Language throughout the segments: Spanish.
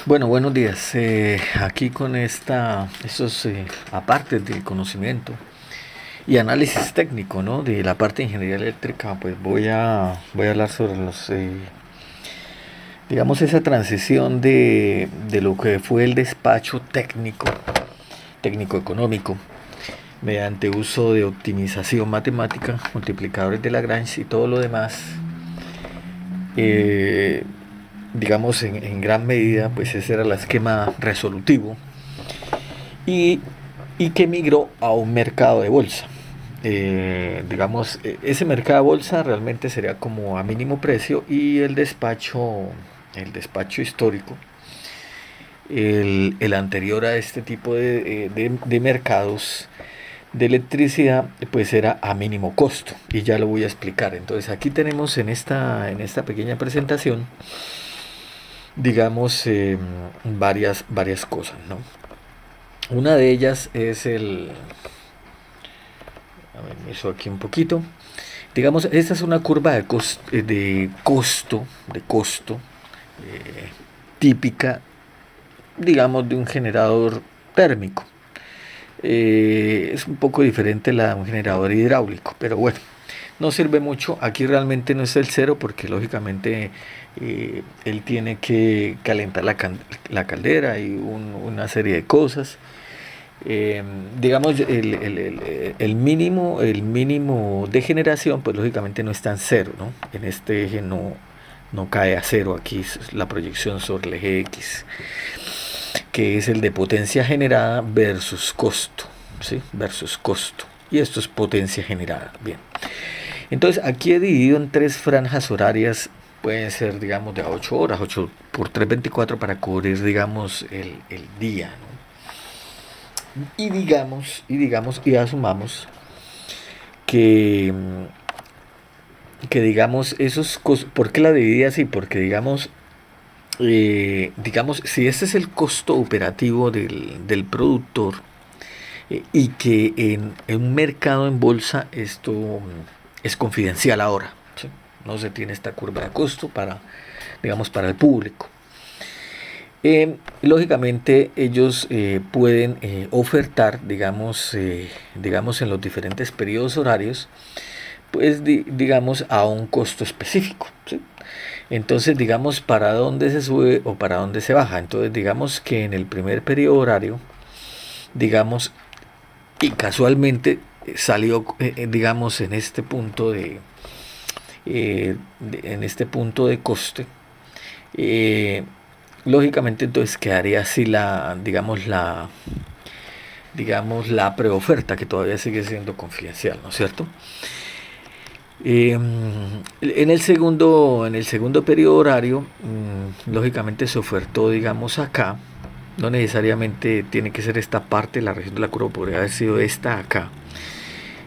Bueno, buenos días. Aquí con estos apartes del conocimiento y análisis técnico, ¿no? De la parte de ingeniería eléctrica, pues voy a hablar sobre digamos, esa transición de lo que fue el despacho técnico económico, mediante uso de optimización matemática, multiplicadores de Lagrange y todo lo demás. Eh, digamos, en gran medida, pues ese era el esquema resolutivo y, y que migró a un mercado de bolsa. Digamos, ese mercado de bolsa realmente sería como a mínimo precio y el despacho histórico, el anterior a este tipo de mercados de electricidad, pues era a mínimo costo y ya lo voy a explicar. Entonces aquí tenemos en esta pequeña presentación, digamos, varias cosas, ¿no? Una de ellas es a ver, me hizo aquí un poquito. Digamos, esta es una curva de costo típica, digamos, de un generador térmico. Es un poco diferente la de un generador hidráulico, pero bueno, no sirve mucho. Aquí realmente no es el cero porque lógicamente él tiene que calentar la caldera y una serie de cosas. eh, digamos, el mínimo de generación, pues lógicamente no está en cero, ¿no? En este eje no cae a cero, aquí es la proyección sobre el eje X, que es el de potencia generada versus costo, ¿sí? Versus costo. Y esto es potencia generada. Bien. Entonces, aquí he dividido en tres franjas horarias, pueden ser, digamos, de 8 horas, 8 por 3, 24, para cubrir, digamos, el día, ¿no? Y asumamos que, digamos, ¿por qué la dividí así? Porque, digamos, si este es el costo operativo del productor, y que en un mercado en bolsa esto es confidencial ahora, ¿sí? No se tiene esta curva de costo digamos, para el público. Lógicamente ellos pueden ofertar, digamos, en los diferentes periodos horarios, pues digamos, a un costo específico, ¿sí? Entonces, digamos, para dónde se sube o para dónde se baja. Entonces, digamos que en el primer periodo horario, digamos, y casualmente salió, digamos, en este punto de coste. eh, Lógicamente entonces quedaría así digamos la preoferta, que todavía sigue siendo confidencial, ¿no es cierto? En el segundo periodo horario, lógicamente se ofertó, digamos, acá. No necesariamente tiene que ser esta parte, la región de la curva podría haber sido esta acá.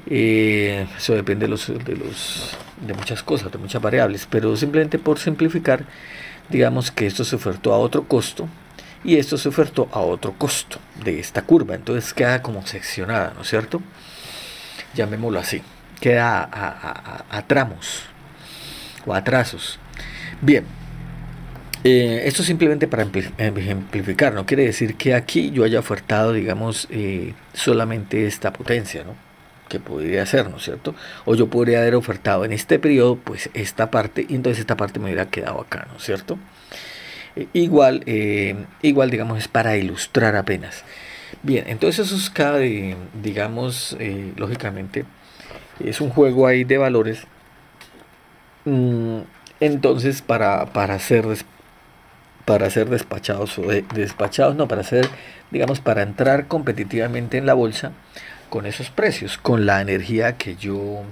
Eso depende de muchas cosas, de muchas variables, pero simplemente por simplificar, digamos que esto se ofertó a otro costo y esto se ofertó a otro costo de esta curva. Entonces queda como seccionada, ¿no es cierto? Llamémoslo así. Queda a tramos o a trazos. Bien. Esto simplemente para ejemplificar, no quiere decir que aquí yo haya ofertado, digamos, solamente esta potencia, ¿no? Que podría ser, ¿no es cierto? O yo podría haber ofertado en este periodo, pues esta parte, y entonces esta parte me hubiera quedado acá, ¿no es cierto? Igual, digamos, es para ilustrar apenas. Bien, entonces eso es digamos, lógicamente, es un juego ahí de valores. Mm, entonces, para ser despachados despachados, no, digamos, para entrar competitivamente en la bolsa con esos precios, con la energía que yo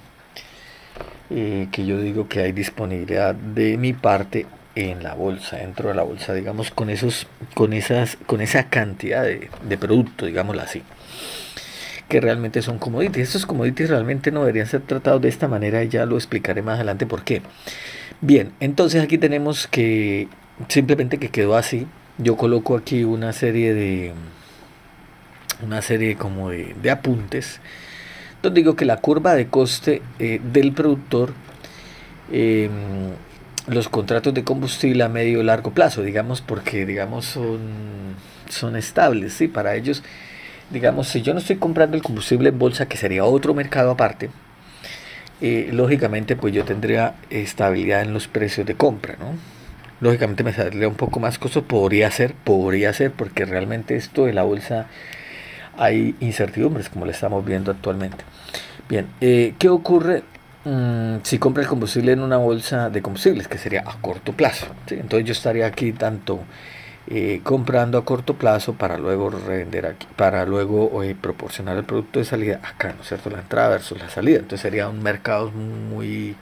digo que hay disponibilidad de mi parte en la bolsa, dentro de la bolsa, digamos, con esa cantidad de producto, digámoslo así, que realmente son commodities. Estos commodities realmente no deberían ser tratados de esta manera y ya lo explicaré más adelante por qué. Bien, entonces aquí tenemos que simplemente que quedó así. Yo coloco aquí una serie como de apuntes, donde digo que la curva de coste del productor, eh, los contratos de combustible a medio y largo plazo, digamos, porque digamos son estables, ¿sí? Para ellos, digamos, si yo no estoy comprando el combustible en bolsa, que sería otro mercado aparte, lógicamente pues yo tendría estabilidad en los precios de compra, ¿no? Lógicamente me saldría un poco más costoso, podría ser, porque realmente esto de la bolsa hay incertidumbres, como lo estamos viendo actualmente. Bien, ¿qué ocurre si compra el combustible en una bolsa de combustibles, que sería a corto plazo? ¿Sí? Entonces yo estaría aquí tanto comprando a corto plazo para luego revender aquí, para luego proporcionar el producto de salida acá, ¿no es cierto? La entrada versus la salida. Entonces sería un mercado muy,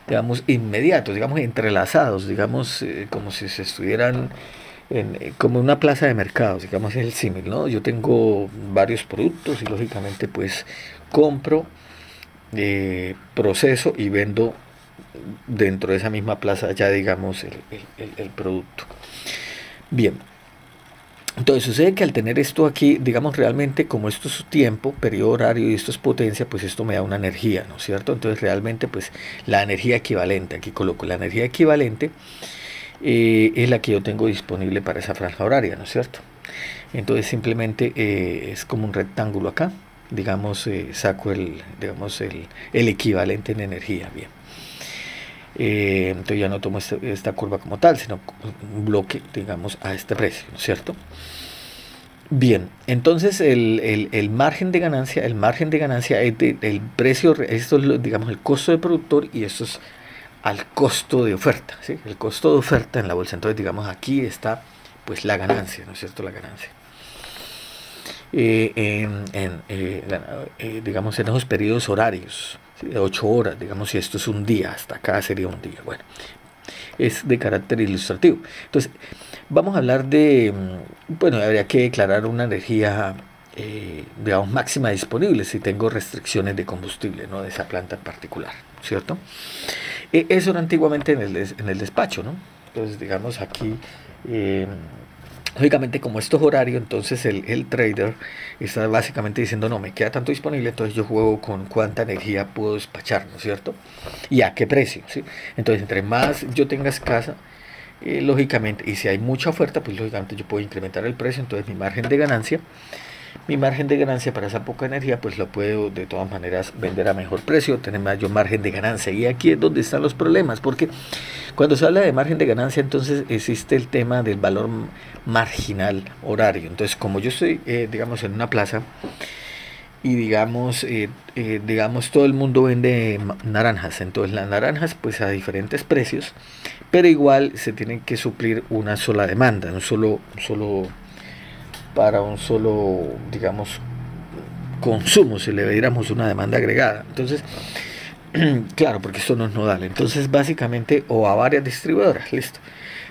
digamos, inmediatos, digamos, entrelazados, digamos, como si se estuvieran como una plaza de mercados, digamos, es el símil, ¿no? Yo tengo varios productos y lógicamente pues compro, proceso y vendo dentro de esa misma plaza ya, digamos, el producto. Bien, entonces sucede que al tener esto aquí, digamos, realmente como esto es tiempo, periodo horario y esto es potencia, pues esto me da una energía, ¿no es cierto? Entonces realmente pues la energía equivalente, aquí coloco la energía equivalente, es la que yo tengo disponible para esa franja horaria, ¿no es cierto? Entonces simplemente es como un rectángulo acá, digamos, saco digamos, el equivalente en energía, bien. Entonces ya no tomo esta curva como tal, sino un bloque, digamos, a este precio, ¿no es cierto? Bien, entonces el margen de ganancia, es el precio, esto es, digamos, el costo de productor y esto es al costo de oferta, ¿sí? El costo de oferta en la bolsa. Entonces, digamos, aquí está pues la ganancia, ¿no es cierto? La ganancia. Digamos, en esos periodos horarios, ¿sí? De 8 horas, digamos, si esto es un día, hasta acá sería un día. Bueno, es de carácter ilustrativo. Entonces, vamos a hablar de, bueno, habría que declarar una energía, digamos, máxima disponible si tengo restricciones de combustible, ¿no? De esa planta en particular, ¿cierto? Eso era antiguamente en el despacho, ¿no? Entonces, digamos, aquí, lógicamente, como esto es horario, entonces el trader está básicamente diciendo, no, me queda tanto disponible, entonces yo juego con cuánta energía puedo despachar, ¿no es cierto? Y a qué precio, ¿sí? Entonces, entre más yo tenga escasa, lógicamente, y si hay mucha oferta, pues lógicamente yo puedo incrementar el precio, entonces mi margen de ganancia para esa poca energía, pues lo puedo de todas maneras vender a mejor precio, tener mayor margen de ganancia. Y aquí es donde están los problemas, porque cuando se habla de margen de ganancia, entonces existe el tema del valor marginal horario. Entonces, como yo estoy, digamos, en una plaza y digamos, todo el mundo vende naranjas, entonces las naranjas, pues a diferentes precios, pero igual se tiene que suplir una sola demanda, para un solo, digamos, consumo, si le diéramos una demanda agregada. Entonces, claro, porque esto no es nodal. Entonces, básicamente, o a varias distribuidoras, listo.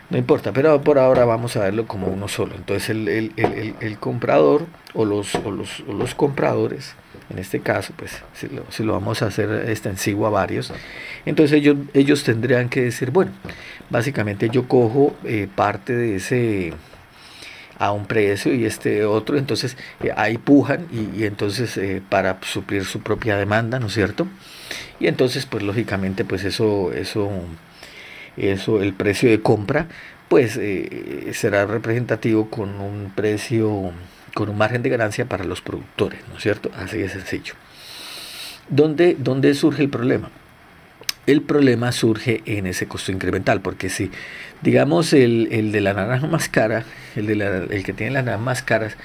No importa, pero por ahora vamos a verlo como uno solo. Entonces, el comprador o los compradores, en este caso, pues, si lo vamos a hacer extensivo a varios, entonces ellos tendrían que decir, bueno, básicamente yo cojo parte de ese a un precio y este otro, entonces ahí pujan y entonces para suplir su propia demanda, ¿no es cierto? Y entonces pues lógicamente pues eso el precio de compra pues será representativo con un precio, con un margen de ganancia para los productores, ¿no es cierto? Así de sencillo. ¿Dónde surge el problema? El problema surge en ese costo incremental, porque si, digamos, el de la naranja más cara, el que tiene las naranjas más caras,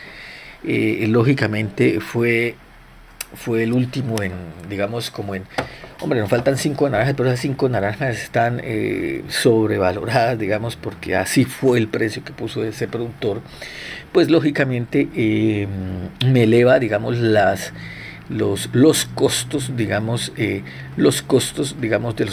lógicamente fue el último en, digamos, hombre, nos faltan 5 naranjas, pero esas 5 naranjas están sobrevaloradas, digamos, porque así fue el precio que puso ese productor, pues lógicamente me eleva, digamos, los costos, digamos, de los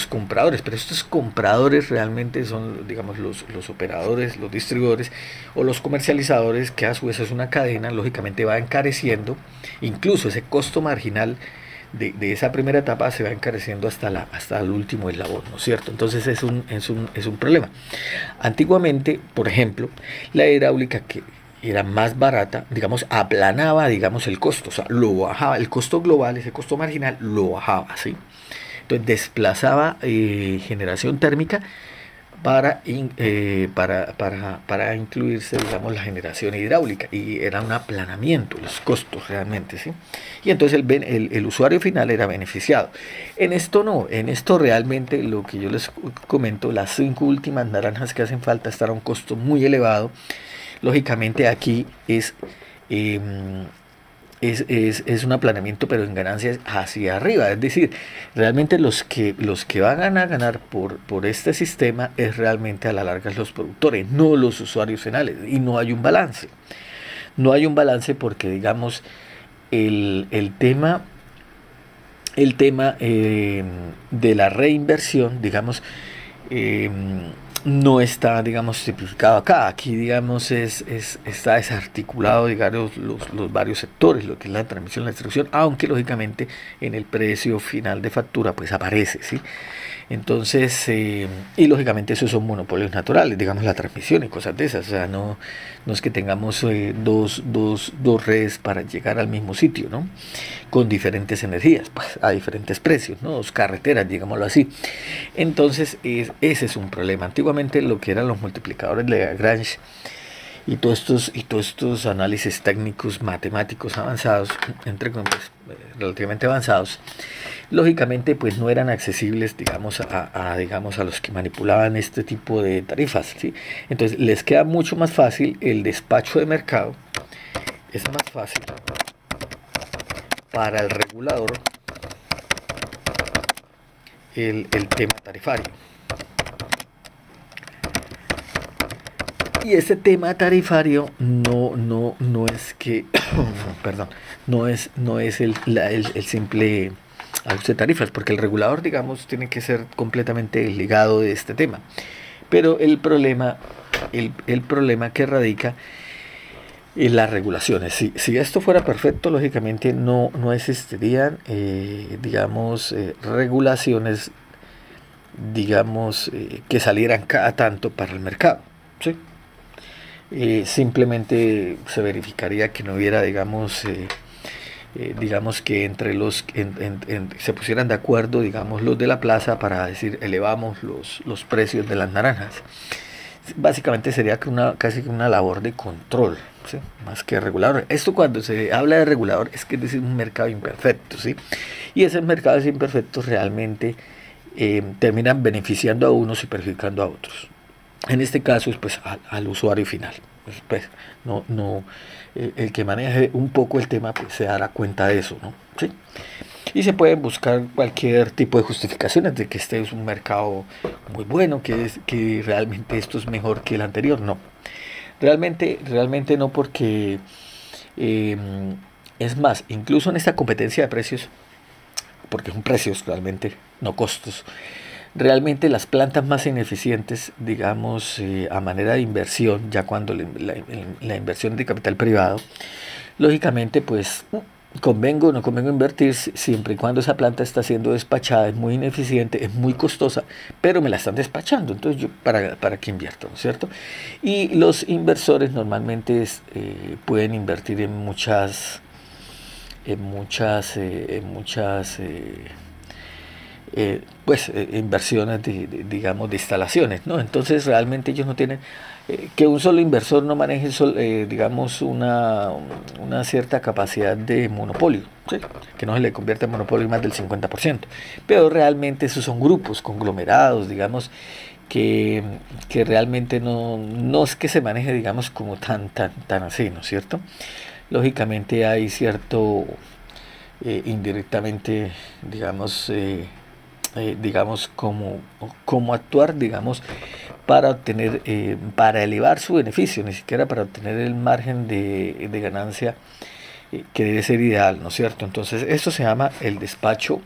compradores, pero estos compradores realmente son, digamos, los operadores, los distribuidores o los comercializadores, que a su vez es una cadena, lógicamente va encareciendo, incluso ese costo marginal de esa primera etapa se va encareciendo hasta el último eslabón, ¿no es cierto? Entonces es un problema. Antiguamente, por ejemplo, la hidráulica, que era más barata, digamos, aplanaba, digamos, el costo, o sea, lo bajaba, el costo global, ese costo marginal, lo bajaba, ¿sí? Entonces desplazaba generación térmica para incluirse, digamos, la generación hidráulica, y era un aplanamiento los costos realmente, ¿sí? Y entonces el usuario final era beneficiado. En esto no, en esto realmente lo que yo les comento, las 5 últimas naranjas que hacen falta están a un costo muy elevado. Lógicamente aquí es un aplanamiento, pero en ganancias hacia arriba. Es decir, realmente los que van a ganar por este sistema es realmente a la larga los productores, no los usuarios finales. Y no hay un balance. No hay un balance porque, digamos, el tema de la reinversión, digamos, eh, no está, digamos, simplificado acá. Aquí, digamos, está desarticulado, digamos, los varios sectores, lo que es la transmisión, la distribución, aunque lógicamente en el precio final de factura pues aparece, ¿sí? Entonces, y lógicamente esos son monopolios naturales, digamos, la transmisión y cosas de esas. O sea, no es que tengamos dos redes para llegar al mismo sitio, ¿no? Con diferentes energías, pues, a diferentes precios, ¿no? Dos carreteras, digámoslo así. Entonces, ese es un problema. Antiguamente lo que eran los multiplicadores de Lagrange y todos estos análisis técnicos, matemáticos avanzados, entre comillas, relativamente avanzados, lógicamente pues no eran accesibles, digamos, digamos, a los que manipulaban este tipo de tarifas, ¿sí? Entonces les queda mucho más fácil el despacho de mercado, es más fácil para el regulador el tema tarifario. Y ese tema tarifario no es que, perdón, no es el simple ajuste de tarifas, porque el regulador, digamos, tiene que ser completamente ligado de este tema. Pero el problema que radica en las regulaciones. Si esto fuera perfecto, lógicamente no existirían, digamos, regulaciones, digamos, que salieran cada tanto para el mercado, ¿sí? Simplemente se verificaría que no hubiera, digamos, digamos que entre se pusieran de acuerdo, digamos, los de la plaza para decir elevamos los precios de las naranjas. Básicamente sería casi que una labor de control, ¿sí? Más que regulador. Esto, cuando se habla de regulador, es que es decir, un mercado imperfecto, ¿sí? Y esos mercados imperfectos realmente terminan beneficiando a unos y perjudicando a otros. En este caso es pues al usuario final. Pues, el que maneje un poco el tema pues se dará cuenta de eso, ¿no? ¿Sí? Y se pueden buscar cualquier tipo de justificaciones de que este es un mercado muy bueno, que realmente esto es mejor que el anterior. No, realmente no, porque es más, incluso en esta competencia de precios, porque son precios realmente, no costos. Realmente las plantas más ineficientes, digamos, a manera de inversión, ya cuando la inversión de capital privado, lógicamente pues convengo o no convengo invertir siempre y cuando esa planta está siendo despachada, es muy ineficiente, es muy costosa, pero me la están despachando, entonces yo para qué invierto, ¿no es cierto? Y los inversores normalmente pueden invertir en muchas inversiones digamos, de instalaciones, ¿no? Entonces realmente ellos no tienen que un solo inversor no maneje digamos, una cierta capacidad de monopolio, ¿sí? Que no se le convierta en monopolio más del 50%, pero realmente esos son grupos conglomerados, digamos, que realmente no es que se maneje, digamos, como tan así, ¿no es cierto? Lógicamente hay cierto indirectamente, digamos, digamos, cómo actuar, digamos, para obtener, para elevar su beneficio, ni siquiera para obtener el margen de ganancia que debe ser ideal, ¿no es cierto? Entonces, esto se llama el despacho,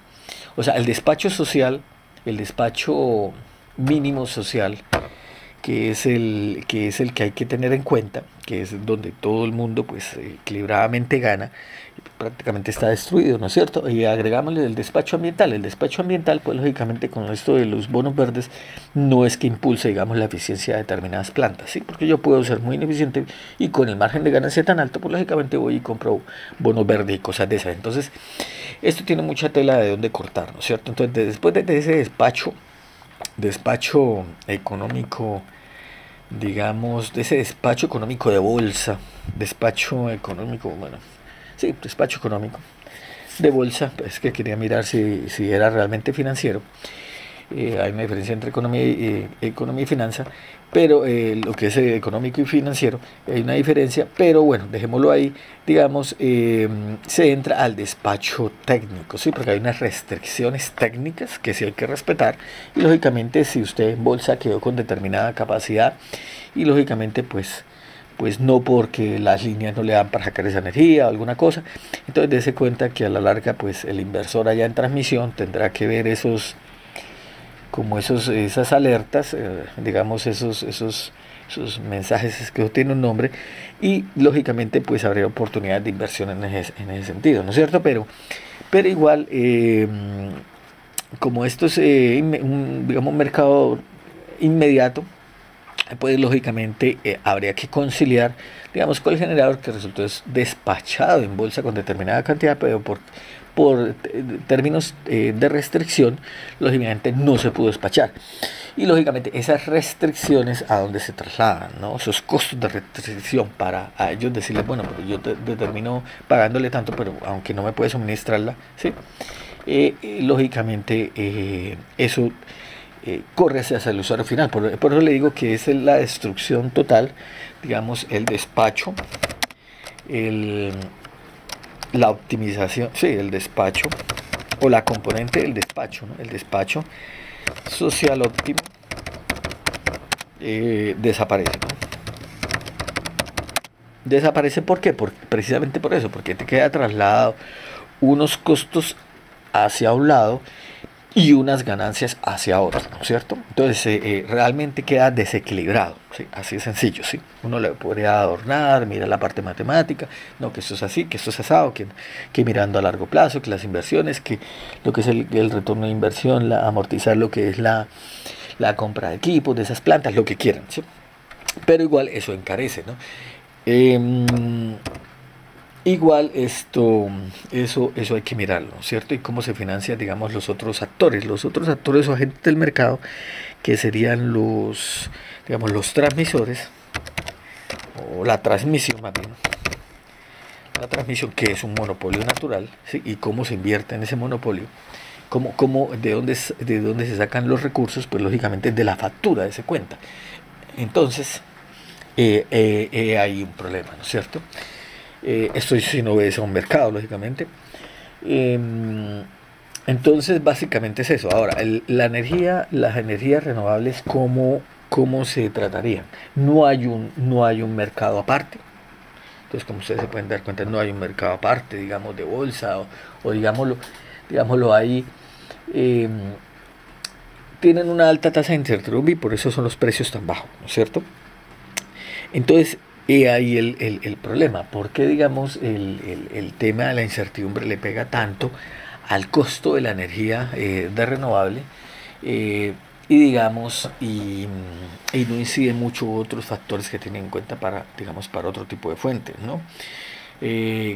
o sea, el despacho social, el despacho mínimo social, que es el que hay que tener en cuenta, que es donde todo el mundo pues equilibradamente gana, prácticamente está destruido, ¿no es cierto? Y agregámosle el despacho ambiental. El despacho ambiental, pues lógicamente con esto de los bonos verdes, no es que impulse, digamos, la eficiencia de determinadas plantas, ¿sí? Porque yo puedo ser muy ineficiente y con el margen de ganancia tan alto, pues lógicamente voy y compro bonos verdes y cosas de esas. Entonces, esto tiene mucha tela de dónde cortar, ¿no es cierto? Entonces, después de ese despacho económico, digamos, de ese despacho económico de bolsa, despacho económico, bueno, sí, despacho económico de bolsa, es que quería mirar si era realmente financiero. Hay una diferencia entre economía y finanza, pero lo que es económico y financiero, hay una diferencia, pero bueno, dejémoslo ahí, digamos, se entra al despacho técnico, ¿sí? Porque hay unas restricciones técnicas que sí hay que respetar, y lógicamente si usted en bolsa quedó con determinada capacidad, y lógicamente pues no porque las líneas no le dan para sacar esa energía o alguna cosa, entonces dése cuenta que a la larga pues el inversor allá en transmisión tendrá que ver esas alertas, digamos esos mensajes que tiene un nombre, y lógicamente pues habría oportunidades de inversión en ese sentido, ¿no es cierto? Pero igual, como esto es digamos un mercado inmediato, pues lógicamente habría que conciliar, digamos, con el generador que resultó despachado en bolsa con determinada cantidad, pero por términos de restricción, lógicamente no se pudo despachar. Y lógicamente esas restricciones a dónde se trasladan, ¿no? Esos costos de restricción para a ellos decirles, bueno, pero yo determino pagándole tanto, pero aunque no me puede suministrarla, ¿sí? Lógicamente eso corre hacia el usuario final. Por eso le digo que es la destrucción total, digamos, el despacho, la optimización, sí, el despacho, o la componente del despacho, ¿no? El despacho social óptimo desaparece, ¿no? Desaparece, ¿por qué? Precisamente por eso, porque te queda trasladado unos costos hacia un lado y unas ganancias hacia otro, ¿no es cierto? Entonces realmente queda desequilibrado, ¿sí? Así de sencillo, ¿sí? Uno le podría adornar, mira la parte matemática, no, que esto es así, que esto es asado, que mirando a largo plazo, que las inversiones, que lo que es el retorno de inversión, amortizar lo que es la compra de equipos, de esas plantas, lo que quieran, ¿sí? Pero igual eso encarece, ¿no? Igual eso hay que mirarlo, ¿cierto? Y cómo se financian, digamos, los otros actores o agentes del mercado, que serían digamos, los transmisores, o la transmisión más bien, la transmisión, que es un monopolio natural, ¿sí? Y cómo se invierte en ese monopolio, de dónde se sacan los recursos, pues lógicamente de la factura de esa cuenta. Entonces, hay un problema, ¿no es cierto? Esto si no obedece a un mercado, lógicamente. Entonces, básicamente es eso. Ahora, las energías renovables, ¿cómo se tratarían? No hay un mercado aparte. Entonces, como ustedes se pueden dar cuenta, no hay un mercado aparte, digamos, de bolsa, o digámoslo ahí. Tienen una alta tasa de incertidumbre y por eso son los precios tan bajos, ¿no es cierto? Entonces, ahí el problema. ¿Por qué, digamos, el tema de la incertidumbre le pega tanto al costo de la energía de renovable? Y digamos, y no incide mucho otros factores que tienen en cuenta para otro tipo de fuentes, ¿no?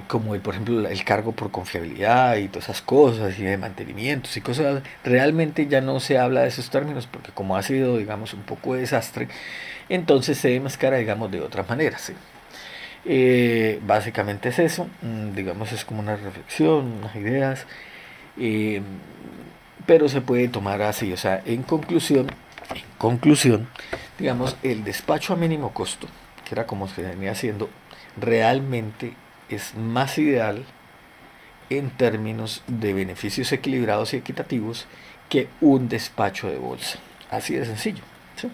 Como por ejemplo el cargo por confiabilidad y todas esas cosas, y de mantenimientos y cosas. Realmente ya no se habla de esos términos, porque como ha sido, digamos, un poco de desastre, entonces se demascara, digamos, de otras maneras, ¿sí? Básicamente es eso, digamos, es como una reflexión, unas ideas, eh, pero se puede tomar así. O sea, en conclusión, digamos, el despacho a mínimo costo, que era como se venía haciendo, realmente es más ideal en términos de beneficios equilibrados y equitativos que un despacho de bolsa. Así de sencillo, ¿sí?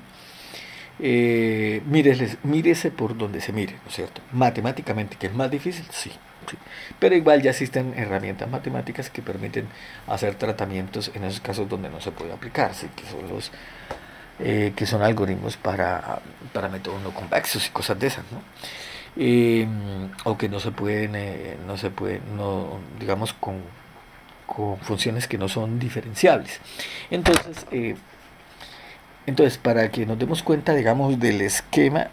Mírese por donde se mire, ¿no es cierto? Matemáticamente, que es más difícil, sí, sí. Pero igual ya existen herramientas matemáticas que permiten hacer tratamientos en esos casos donde no se puede aplicar, ¿sí? Que son algoritmos para métodos no convexos y cosas de esas, ¿no? o que no se pueden, digamos, con funciones que no son diferenciables. Entonces, para que nos demos cuenta, digamos, del esquema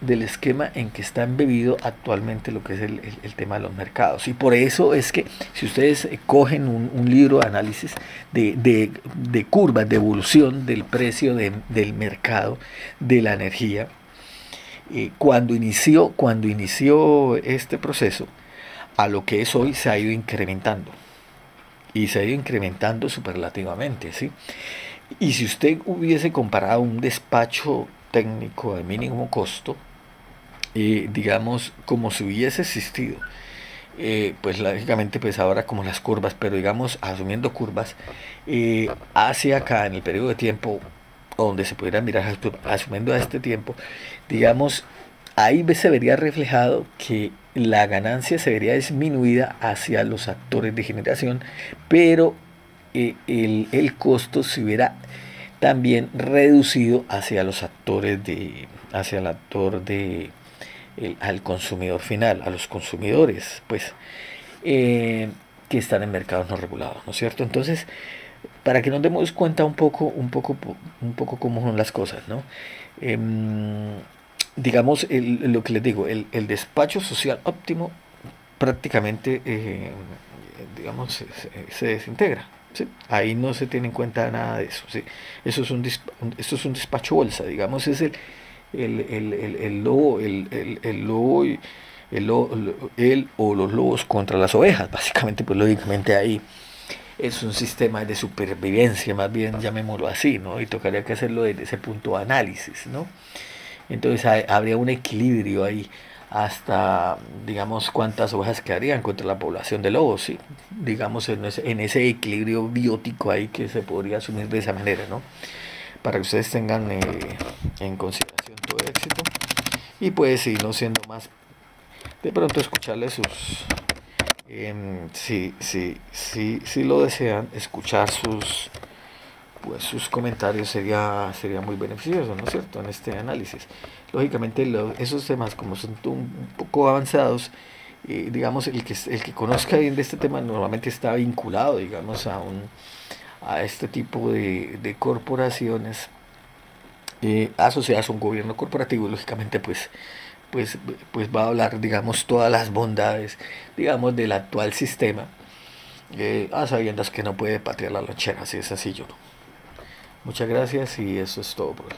en que está embebido actualmente lo que es el tema de los mercados. Y por eso es que si ustedes cogen un libro de análisis de curvas, de evolución del precio del mercado, de la energía, cuando inició este proceso, a lo que es hoy se ha ido incrementando. Y se ha ido incrementando superlativamente, ¿sí? Y si usted hubiese comparado un despacho técnico de mínimo costo, digamos, como si hubiese existido, pues lógicamente pues ahora como las curvas, pero digamos, asumiendo curvas, hacia acá en el periodo de tiempo donde se pudiera mirar, asumiendo a este tiempo, digamos, ahí se vería reflejado que la ganancia se vería disminuida hacia los actores de generación, pero el costo se hubiera también reducido hacia los actores hacia el actor al consumidor final, a los consumidores, pues, que están en mercados no regulados, ¿no es cierto? Entonces, para que nos demos cuenta un poco cómo son las cosas, ¿no? Digamos, lo que les digo, el despacho social óptimo prácticamente, digamos, se desintegra. ¿Sí? Ahí no se tiene en cuenta nada de eso. ¿Sí? Esto es un despacho bolsa, digamos, es el lobo, el o los lobos contra las ovejas, básicamente, pues lógicamente ahí es un sistema de supervivencia, más bien llamémoslo así, ¿no? Y tocaría que hacerlo desde ese punto de análisis, ¿no? Entonces habría un equilibrio ahí hasta, digamos, cuántas ovejas quedarían contra la población de lobos, ¿sí? Digamos, en ese equilibrio biótico ahí que se podría asumir de esa manera, ¿no? Para que ustedes tengan en consideración todo éxito. Y pues, si no siendo más, de pronto escucharle si lo desean, escuchar sus comentarios sería muy beneficioso, ¿no es cierto?, en este análisis. Lógicamente, esos temas, como son un poco avanzados, digamos, el que conozca bien de este tema normalmente está vinculado, digamos, a este tipo de corporaciones asociadas a un gobierno corporativo. Lógicamente, pues, pues va a hablar, digamos, todas las bondades, digamos, del actual sistema, a sabiendas que no puede patear la lonchera, si es así, yo no. Muchas gracias y eso es todo por hoy.